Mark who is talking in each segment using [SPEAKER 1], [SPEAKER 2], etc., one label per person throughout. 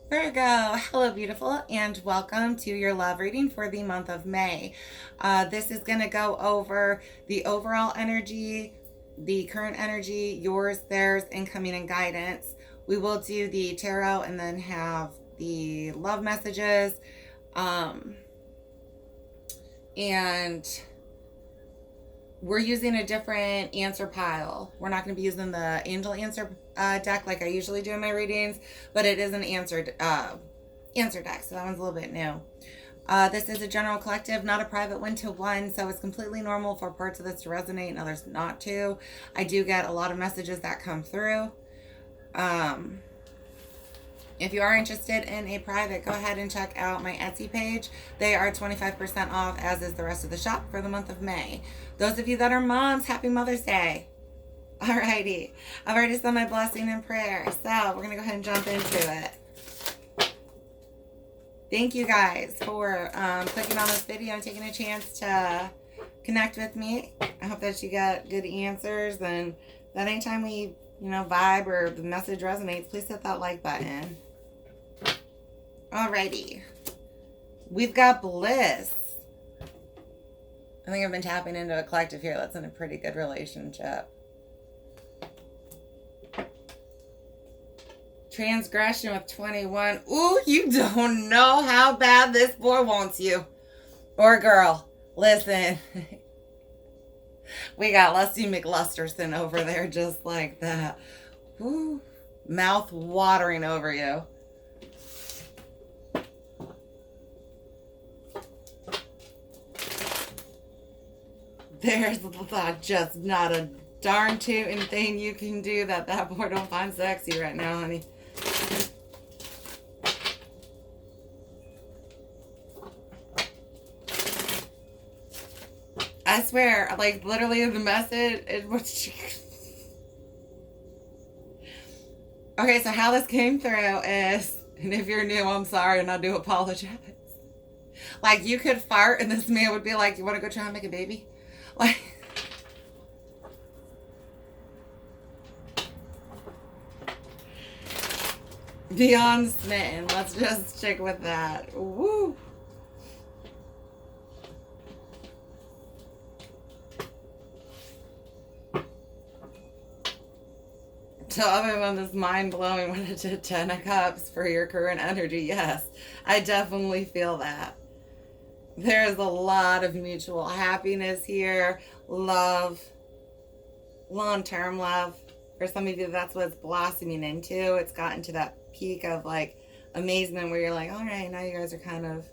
[SPEAKER 1] Virgo, hello, beautiful, and welcome to your love reading for the month of May. This is going to go over the overall energy, the current energy, yours, theirs, incoming, and guidance. We will do the tarot and then have the love messages. And we're using a different answer pile. We're not going to be using the angel answer deck like I usually do in my readings, but it is an answer deck, so that one's a little bit new. This is a general collective, not a private one-to-one, so it's completely normal for parts of this to resonate and others not to. I do get a lot of messages that come through. If you are interested in a private, go ahead and check out my Etsy page. They are 25% off, as is the rest of the shop for the month of May. Those of you that are moms, happy Mother's Day. Alrighty. I've already said my blessing and prayer, so we're going to go ahead and jump into it. Thank you guys for clicking on this video and taking a chance to connect with me. I hope that you got good answers, and that anytime we, vibe or the message resonates, please hit that like button. Alrighty. We've got Bliss. I think I've been tapping into a collective here that's in a pretty good relationship. Transgression with 21. Ooh, you don't know how bad this boy wants you. Or girl. Listen. We got Lusty McLusterson over there just like that. Ooh, mouth watering over you. There's just not a darn tootin' thing you can do that boy don't find sexy right now, honey. I swear, like, literally the message, okay, so how this came through is, and if you're new, I'm sorry, and I do apologize. Like, you could fart, and this man would be like, you want to go try and make a baby? Like, beyond smitten. Let's just stick with that. Woo! So other than this mind-blowing when it did 10 of Cups for your current energy, yes, I definitely feel that. There's a lot of mutual happiness here, love, long-term love. For some of you, that's what it's blossoming into. It's gotten to that peak of like amazement where you're like, all right, now you guys are kind of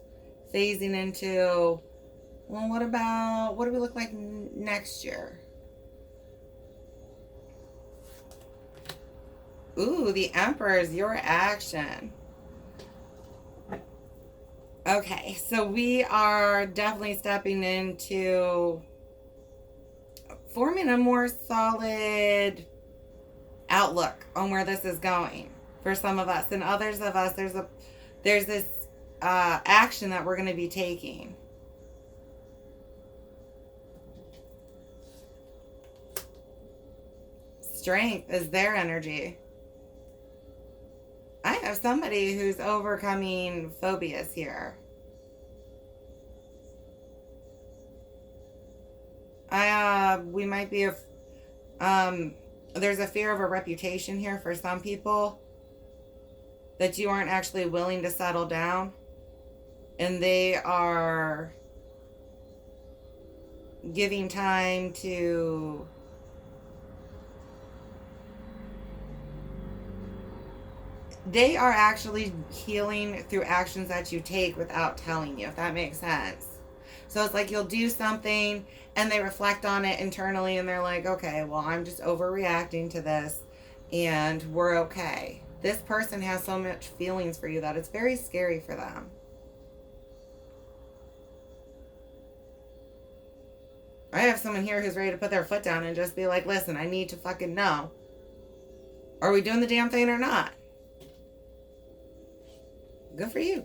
[SPEAKER 1] phasing into, well, what do we look like next year? Ooh, the Emperor is your action. Okay, so we are definitely stepping into forming a more solid outlook on where this is going for some of us. And others of us, there's this action that we're going to be taking. Strength is their energy. I have somebody who's overcoming phobias here. We might be there's a fear of a reputation here for some people that you aren't actually willing to settle down, and they are giving time to they are actually healing through actions that you take without telling you, if that makes sense. So it's like you'll do something and they reflect on it internally and they're like, okay, well, I'm just overreacting to this and we're okay. This person has so much feelings for you that it's very scary for them. I have someone here who's ready to put their foot down and just be like, listen, I need to fucking know. Are we doing the damn thing or not? Good for you.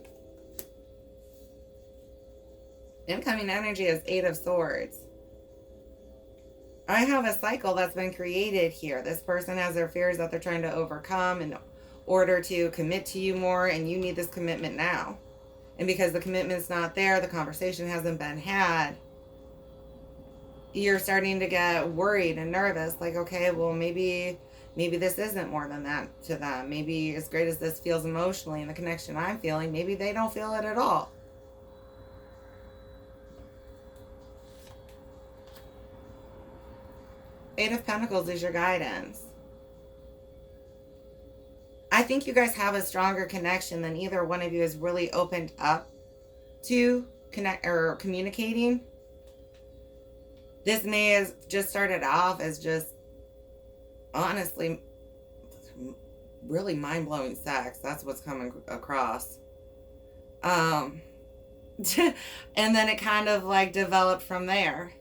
[SPEAKER 1] Incoming energy is 8 of Swords. I have a cycle that's been created here. This person has their fears that they're trying to overcome, and order to commit to you more, and you need this commitment now. And because the commitment's not there, the conversation hasn't been had, you're starting to get worried and nervous. Like, okay, well, maybe this isn't more than that to them. Maybe as great as this feels emotionally and the connection I'm feeling, maybe they don't feel it at all. Eight of Pentacles is your guidance. I think you guys have a stronger connection than either one of you has really opened up to connect or communicating. This may have just started off as just honestly really mind-blowing sex. That's what's coming across. And then it kind of like developed from there.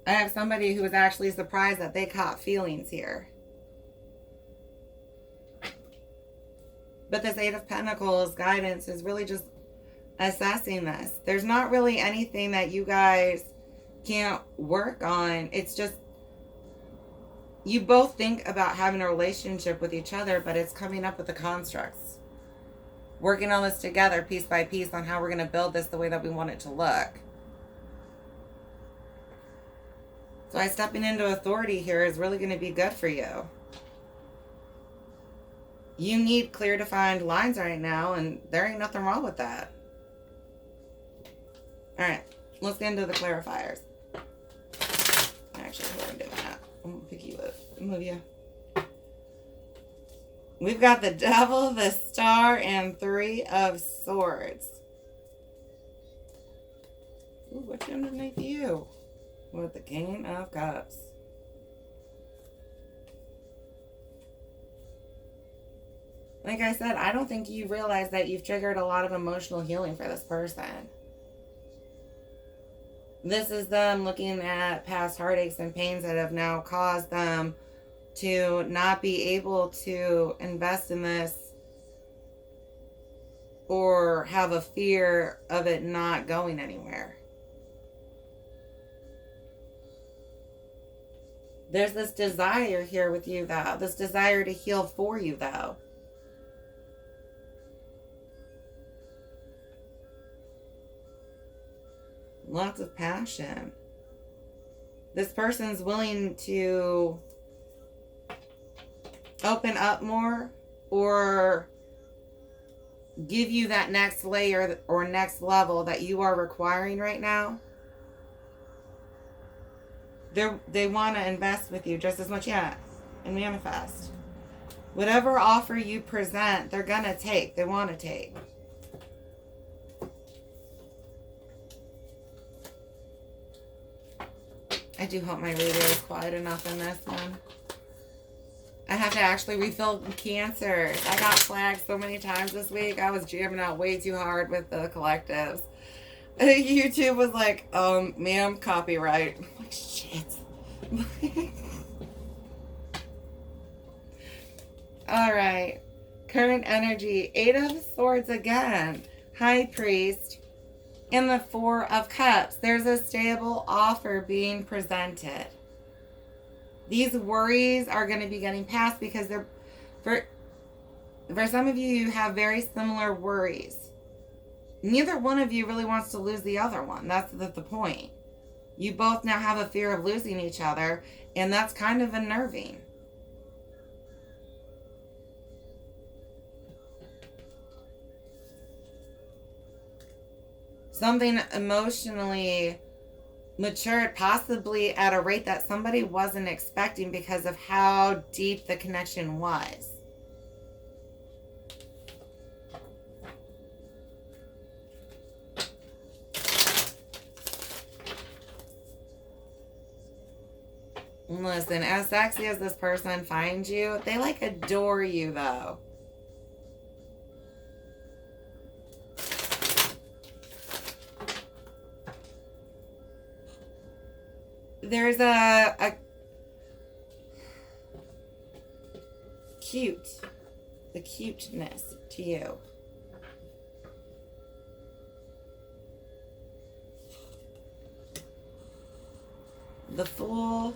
[SPEAKER 1] I have somebody who was actually surprised that they caught feelings here. But this Eight of Pentacles guidance is really just assessing this. There's not really anything that you guys can't work on. It's just you both think about having a relationship with each other, but it's coming up with the constructs. Working on this together piece by piece on how we're going to build this the way that we want it to look. So stepping into authority here is really going to be good for you. You need clear defined lines right now, and there ain't nothing wrong with that. Alright, let's get into the clarifiers. Actually, we're going to do that. I'm going to pick you up. Move you. We've got the Devil, the Star, and Three of Swords. Ooh, what's underneath you? With the King of Cups. Like I said, I don't think you realize that you've triggered a lot of emotional healing for this person. This is them looking at past heartaches and pains that have now caused them to not be able to invest in this or have a fear of it not going anywhere. There's this desire here with you, though. This desire to heal for you, though. Lots of passion. This person's willing to open up more or give you that next layer or next level that you are requiring right now. They want to invest with you just as much, yeah, and manifest. Whatever offer you present, they're going to take. They want to take. I do hope my radio is quiet enough in this one. I have to actually refill cancers. I got flagged so many times this week. I was jamming out way too hard with the collectives. YouTube was like, ma'am, copyright. I'm like, shit. All right. Current energy. Eight of Swords again. High Priest. In the Four of Cups, there's a stable offer being presented. These worries are going to be getting passed because they're, for some of you, you have very similar worries. Neither one of you really wants to lose the other one. That's the point. You both now have a fear of losing each other, and that's kind of unnerving. Something emotionally matured, possibly at a rate that somebody wasn't expecting because of how deep the connection was. Listen, as sexy as this person finds you, they like adore you though. There's the cuteness to you. The Fool.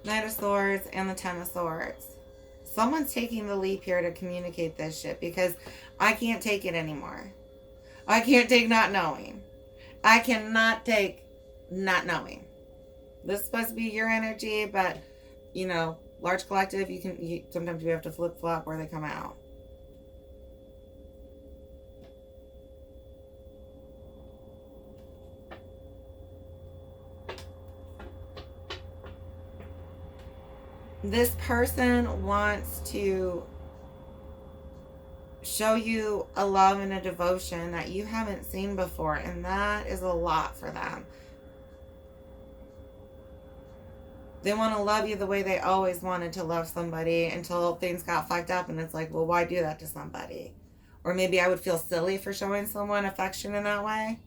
[SPEAKER 1] The Knight of Swords and the Ten of Swords. Someone's taking the leap here to communicate this shit because I can't take it anymore. I can't take not knowing. I cannot take not knowing. This is supposed to be your energy, but, you know, large collective, sometimes you have to flip-flop where they come out. This person wants to show you a love and a devotion that you haven't seen before, and that is a lot for them. They want to love you the way they always wanted to love somebody until things got fucked up, and it's like, well, why do that to somebody? Or maybe I would feel silly for showing someone affection in that way.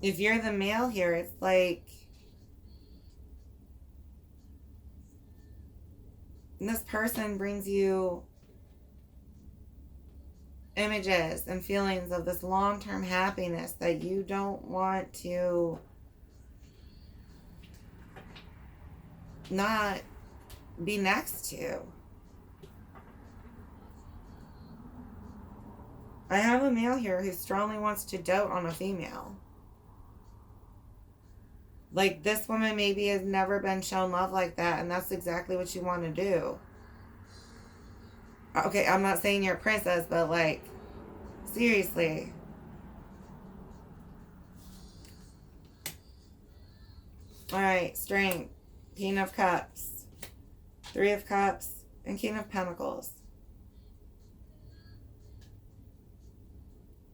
[SPEAKER 1] If you're the male here, it's like this person brings you images and feelings of this long-term happiness that you don't want to not be next to. I have a male here who strongly wants to dote on a female. Like, this woman maybe has never been shown love like that, and that's exactly what you want to do. Okay, I'm not saying you're a princess, but, like, seriously. Alright, Strength, King of Cups, Three of Cups, and King of Pentacles.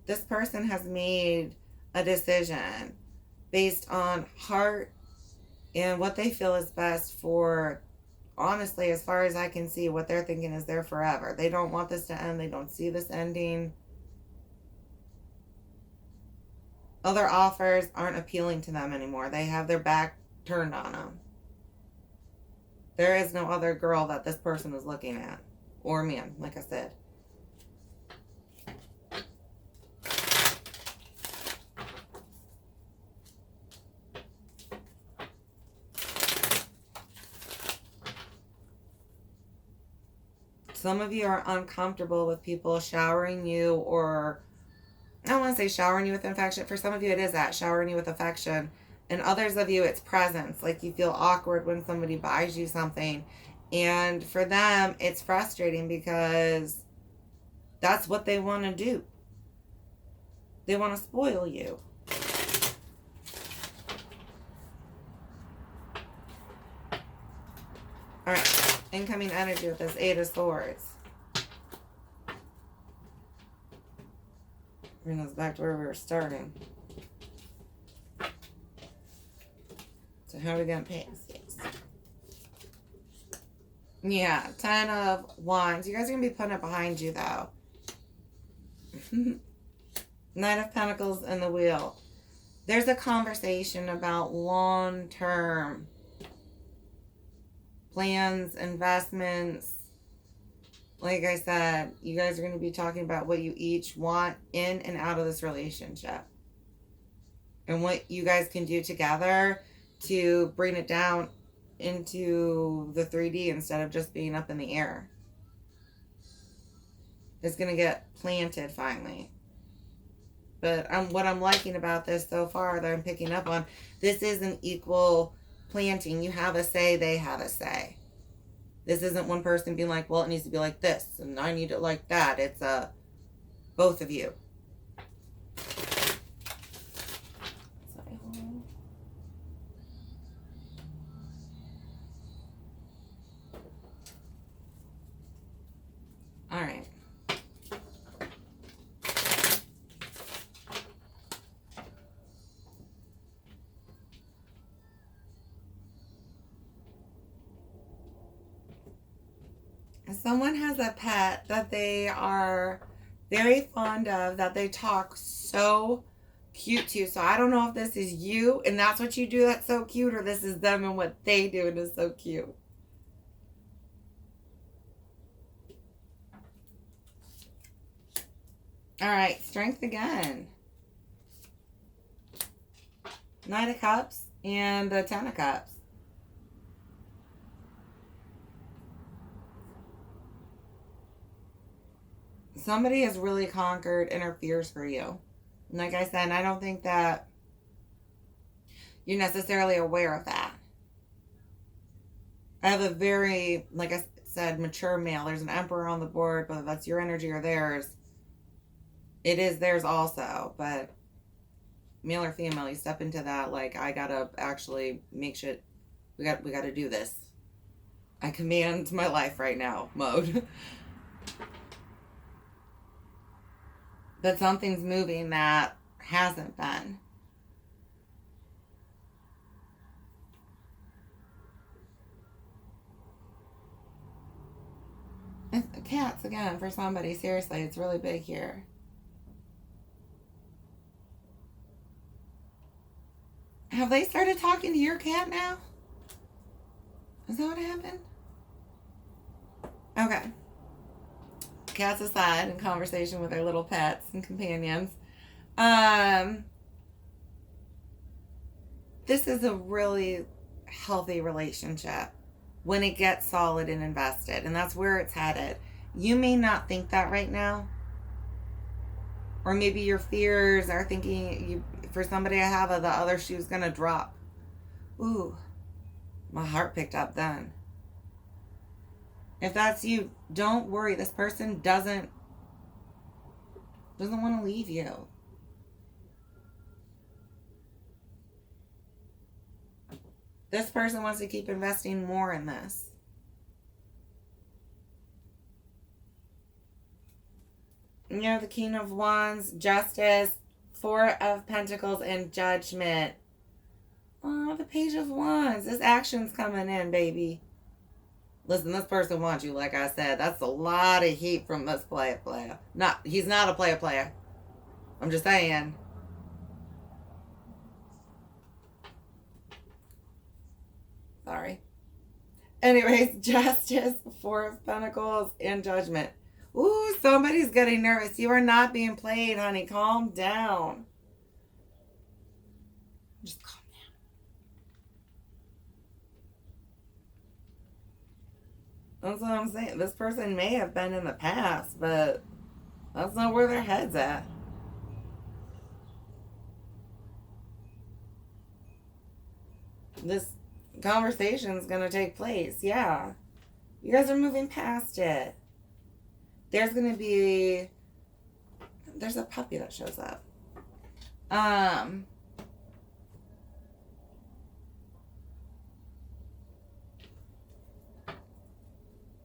[SPEAKER 1] This person has made a decision based on heart and what they feel is best for, honestly, as far as I can see, what they're thinking is there forever. They don't want this to end. They don't see this ending. Other offers aren't appealing to them anymore. They have their back turned on them. There is no other girl that this person is looking at. Or man, like I said. Some of you are uncomfortable with people showering you, or I don't want to say showering you with affection. For some of you, it is that, showering you with affection. And others of you, it's presence. Like, you feel awkward when somebody buys you something. And for them, it's frustrating because that's what they want to do. They want to spoil you. All right. Incoming energy with this Eight of Swords. Bring us back to where we were starting. So how are we going to pay this? Yeah, 10 of Wands. You guys are going to be putting it behind you, though. Knight of Pentacles and the Wheel. There's a conversation about long-term plans, investments. Like I said, you guys are going to be talking about what you each want in and out of this relationship. And what you guys can do together to bring it down into the 3D instead of just being up in the air. It's going to get planted finally. But what I'm liking about this so far that I'm picking up on, this is an equal planting. You have a say, they have a say. This isn't one person being like, well, it needs to be like this, and I need it like that. It's both of you. All right. Someone has a pet that they are very fond of, that they talk so cute to. So I don't know if this is you and that's what you do that's so cute, or this is them and what they do and is so cute. All right, strength again. Knight of Cups and the Ten of Cups. Somebody has really conquered inner fears for you. And like I said, I don't think that you're necessarily aware of that. I have a very, like I said, mature male. There's an Emperor on the board, whether that's your energy or theirs. It is theirs also, but male or female, you step into that like, I gotta actually make shit. We gotta do this. I command my life right now mode. But something's moving that hasn't been. It's cats again for somebody. Seriously, it's really big here. Have they started talking to your cat now? Is that what happened? Okay. Cats aside, in conversation with their little pets and companions. This is a really healthy relationship when it gets solid and invested, and that's where it's headed. You may not think that right now, or maybe your fears are thinking, you, for somebody I have, the other shoe's gonna drop. Ooh, my heart picked up then. If that's you, don't worry. This person doesn't want to leave you. This person wants to keep investing more in this. You know, the King of Wands, Justice, Four of Pentacles, and Judgment. Oh, the Page of Wands. This action's coming in, baby. Listen, this person wants you, like I said. That's a lot of heat from this player. He's not a player. I'm just saying. Sorry. Anyways, Justice, Four of Pentacles, and Judgment. Ooh, somebody's getting nervous. You are not being played, honey. Calm down. Just calm down. That's what I'm saying. This person may have been in the past, but that's not where their head's at. This conversation's going to take place. Yeah. You guys are moving past it. There's going to be... There's a puppy that shows up.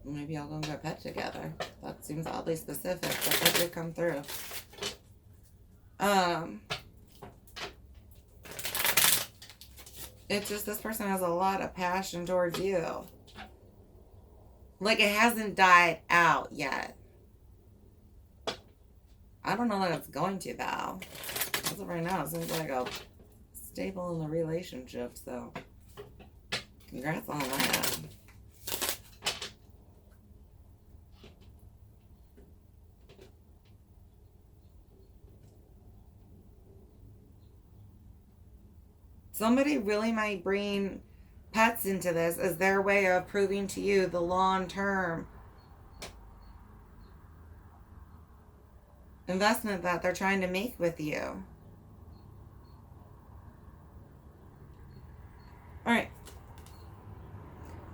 [SPEAKER 1] Maybe I'll go and get a pet together. That seems oddly specific, but that did come through. It's just this person has a lot of passion towards you. Like, it hasn't died out yet. I don't know that it's going to, though. As of right now, it seems like a stable in the relationship, so congrats on that. Somebody really might bring pets into this as their way of proving to you the long-term investment that they're trying to make with you. All right.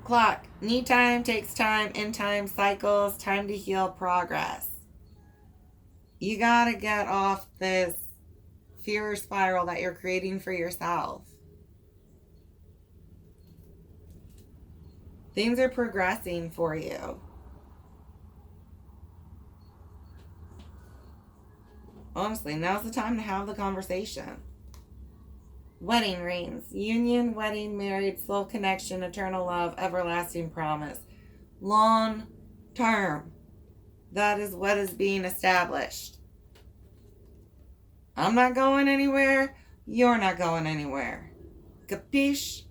[SPEAKER 1] Clock. Need time, takes time, in time, cycles, time to heal, progress. You got to get off this fear spiral that you're creating for yourself. Things are progressing for you. Honestly, now's the time to have the conversation. Wedding rings. Union, wedding, married, soul connection, eternal love, everlasting promise. Long term. That is what is being established. I'm not going anywhere. You're not going anywhere. Capiche?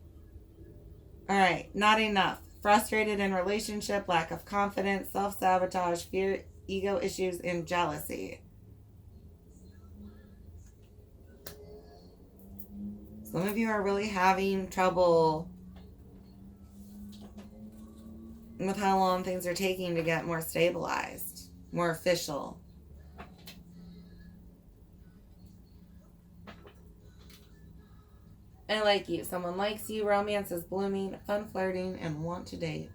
[SPEAKER 1] Alright, not enough. Frustrated in relationship, lack of confidence, self-sabotage, fear, ego issues, and jealousy. Some of you are really having trouble with how long things are taking to get more stabilized, more official. I like you. Someone likes you. Romance is blooming. Fun flirting and want to date.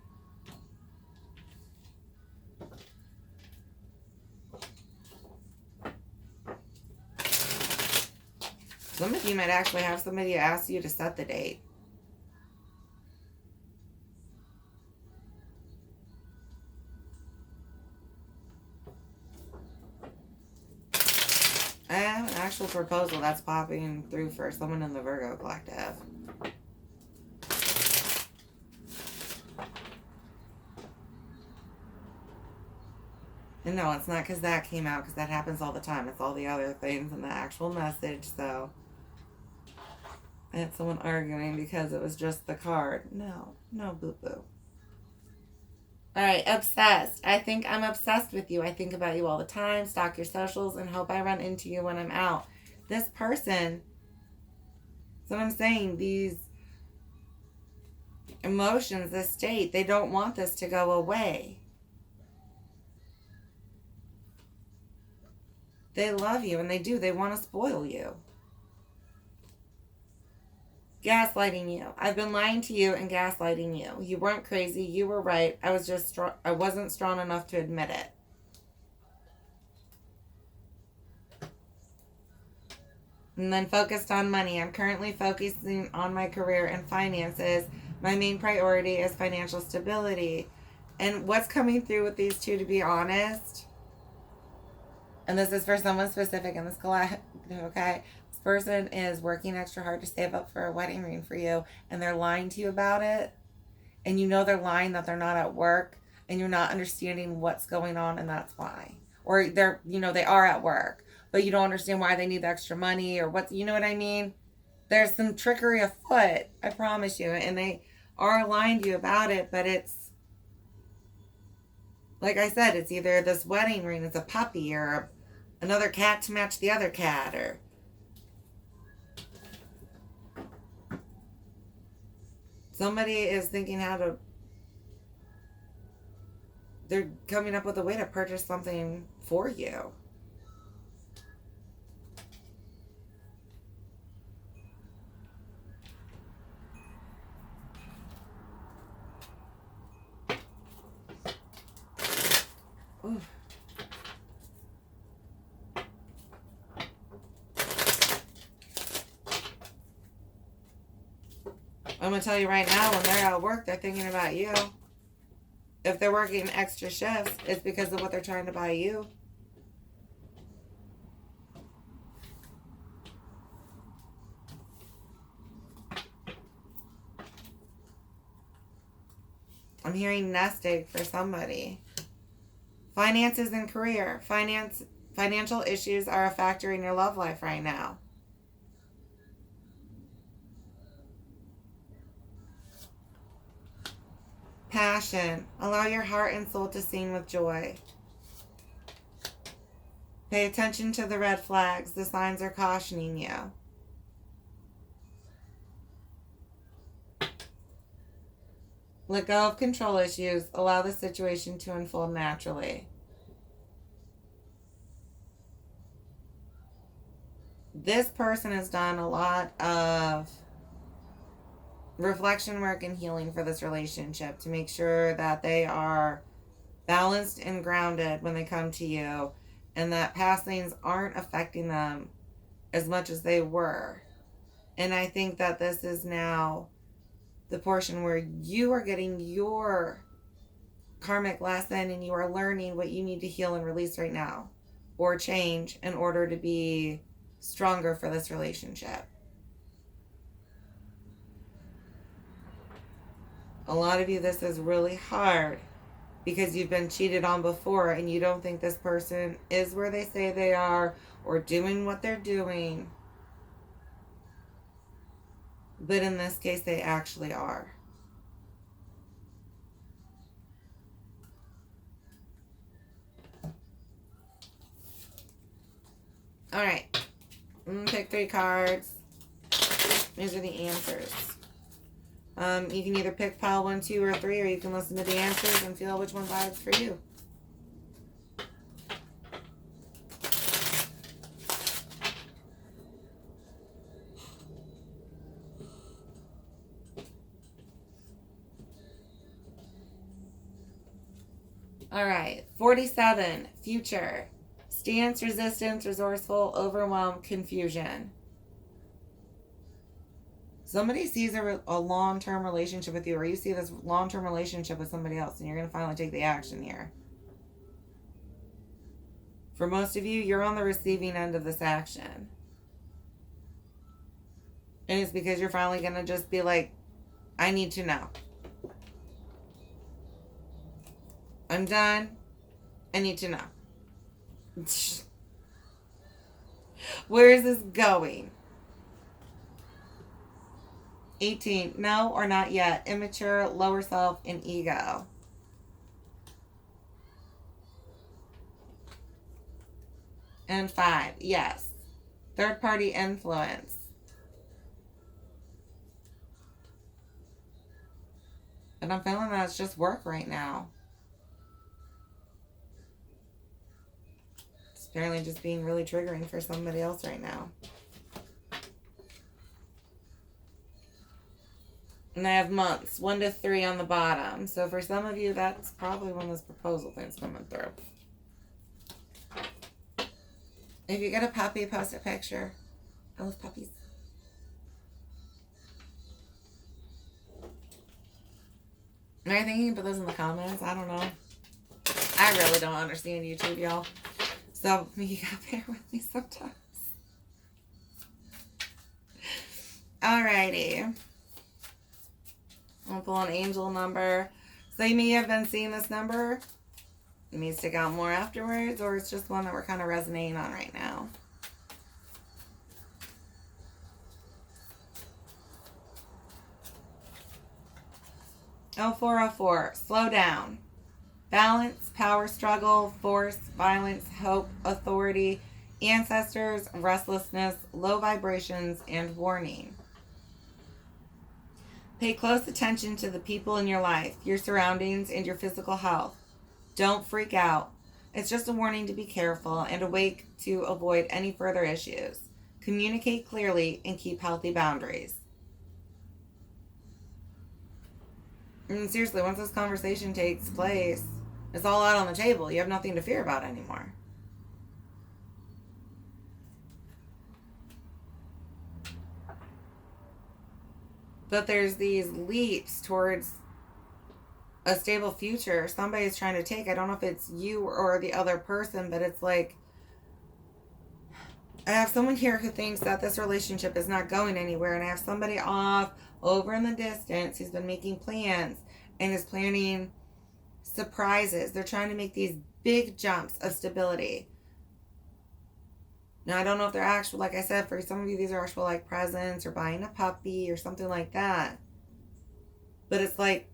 [SPEAKER 1] Some of you might actually have somebody ask you to set the date. I have an actual proposal that's popping through for someone in the Virgo collective. And no, it's not because that came out, because that happens all the time. It's all the other things in the actual message, so... I had someone arguing because it was just the card. No, boo-boo. Alright, obsessed. I think I'm obsessed with you. I think about you all the time, stalk your socials, and hope I run into you when I'm out. This person, that's what I'm saying, these emotions, this state, they don't want this to go away. They love you, and they do. They want to spoil you. Gaslighting you. I've been lying to you and gaslighting you. You weren't crazy. You were right. I wasn't strong enough to admit it. And then focused on money. I'm currently focusing on my career and finances. My main priority is financial stability. And what's coming through with these two, to be honest, and this is for someone specific in this collective, okay? This person is working extra hard to save up for a wedding ring for you, and they're lying to you about it. And you know they're lying, that they're not at work, and you're not understanding what's going on, and that's why. Or they're, they are at work, but you don't understand why they need the extra money, or what, you know what I mean? There's some trickery afoot, I promise you, and they are lying to you about it, but it's, like I said, it's either this wedding ring, it's a puppy, or another cat to match the other cat, or somebody is thinking they're coming up with a way to purchase something for you. Ooh. I'm going to tell you right now, when they're at work, they're thinking about you. If they're working extra shifts, it's because of what they're trying to buy you. I'm hearing nest egg for somebody. Finances and career. Financial issues are a factor in your love life right now. Passion. Allow your heart and soul to sing with joy. Pay attention to the red flags. The signs are cautioning you. Let go of control issues. Allow the situation to unfold naturally. This person has done a lot of reflection work and healing for this relationship to make sure that they are balanced and grounded when they come to you, and that past things aren't affecting them as much as they were. And I think that this is now the portion where you are getting your karmic lesson, and you are learning what you need to heal and release right now, or change, in order to be stronger for this relationship. A lot of you, this is really hard because you've been cheated on before, and you don't think this person is where they say they are, or doing what they're doing. But in this case, they actually are. All right. I'm going to pick 3 cards. These are the answers. You can either pick pile 1, 2, or 3, or you can listen to the answers and feel which one vibes for you. All right, 47, future. Stance, resistance, resourceful, overwhelm, confusion. Somebody sees a long-term relationship with you, or you see this long-term relationship with somebody else, and you're going to finally take the action here. For most of you, you're on the receiving end of this action. And it's because you're finally going to just be like, I need to know. I'm done. I need to know. Where is this going? 18, no or not yet. Immature, lower self, and ego. And 5, yes. Third party influence. And I'm feeling that it's just work right now. It's apparently just being really triggering for somebody else right now. And I have months, 1 to 3 on the bottom. So for some of you, that's probably when this proposal thing's coming through. If you get a puppy, post a picture. I love puppies. Am I thinking put those in the comments? I don't know. I really don't understand YouTube, y'all. So you gotta bear with me sometimes. Alrighty. I'll pull an angel number. So you may have been seeing this number. It may stick out more afterwards, or it's just one that we're kind of resonating on right now. Oh, 404. Slow down. Balance, power struggle, force, violence, hope, authority, ancestors, restlessness, low vibrations, and warning. Pay close attention to the people in your life, your surroundings, and your physical health. Don't freak out. It's just a warning to be careful and awake to avoid any further issues. Communicate clearly and keep healthy boundaries. And seriously, once this conversation takes place, it's all out on the table. You have nothing to fear about anymore. But there's these leaps towards a stable future somebody's trying to take. I don't know if it's you or the other person, but it's like, I have someone here who thinks that this relationship is not going anywhere, and I have somebody off over in the distance who's been making plans and is planning surprises. They're trying to make these big jumps of stability. Now, I don't know if they're actual, like I said, for some of you, these are actual like presents or buying a puppy or something like that. But it's like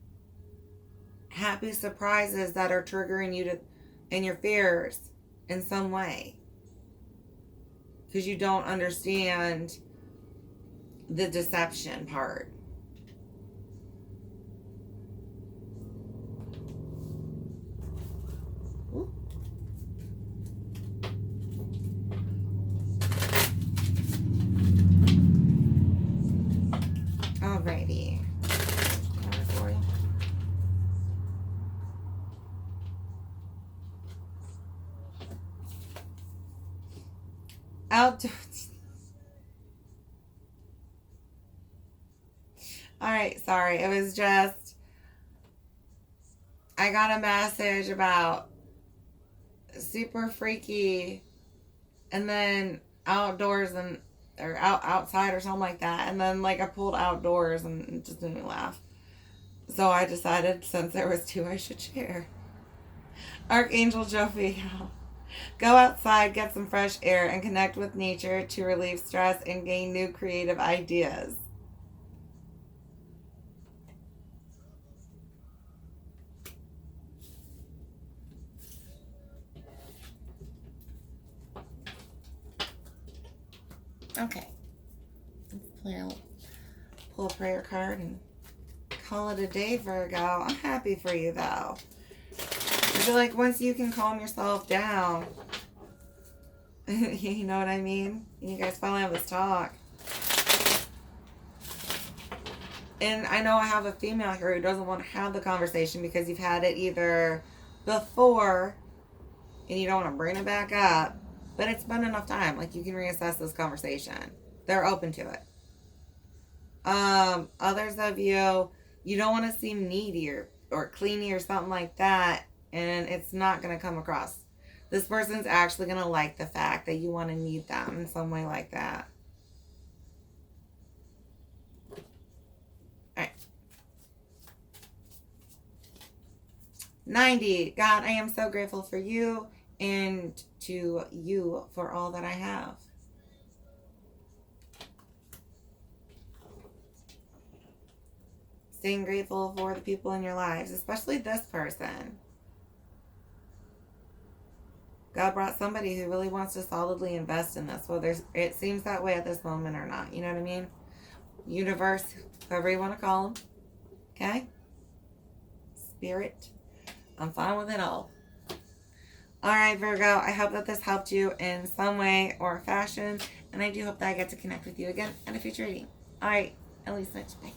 [SPEAKER 1] happy surprises that are triggering you to and your fears in some way. Because you don't understand the deception part. Alrighty. Outdoors. Alright, sorry. It was just, I got a message about super freaky and then outdoors and or outside or something like that, and then like I pulled outdoors and it just made me laugh. So I decided, since there was 2, I should share. Archangel Jophiel. Go outside, get some fresh air, and connect with nature to relieve stress and gain new creative ideas. Okay. Let's play out pull a prayer card and call it a day, Virgo. I'm happy for you, though. I feel like once you can calm yourself down, you know what I mean? You guys finally have this talk. And I know I have a female here who doesn't want to have the conversation because you've had it either before and you don't want to bring it back up, but it's been enough time. Like, you can reassess this conversation. They're open to it. Others of you, you don't want to seem needy or clingy or something like that, and it's not going to come across. This person's actually going to like the fact that you want to need them in some way like that. Alright. 90. God, I am so grateful for you and to you for all that I have. Staying grateful for the people in your lives, especially this person. God brought somebody who really wants to solidly invest in this, whether it seems that way at this moment or not. You know what I mean? Universe, whoever you want to call them. Okay? Spirit. I'm fine with it all. Alright, Virgo, I hope that this helped you in some way or fashion, and I do hope that I get to connect with you again in a future reading. Alright, at least much. Bye.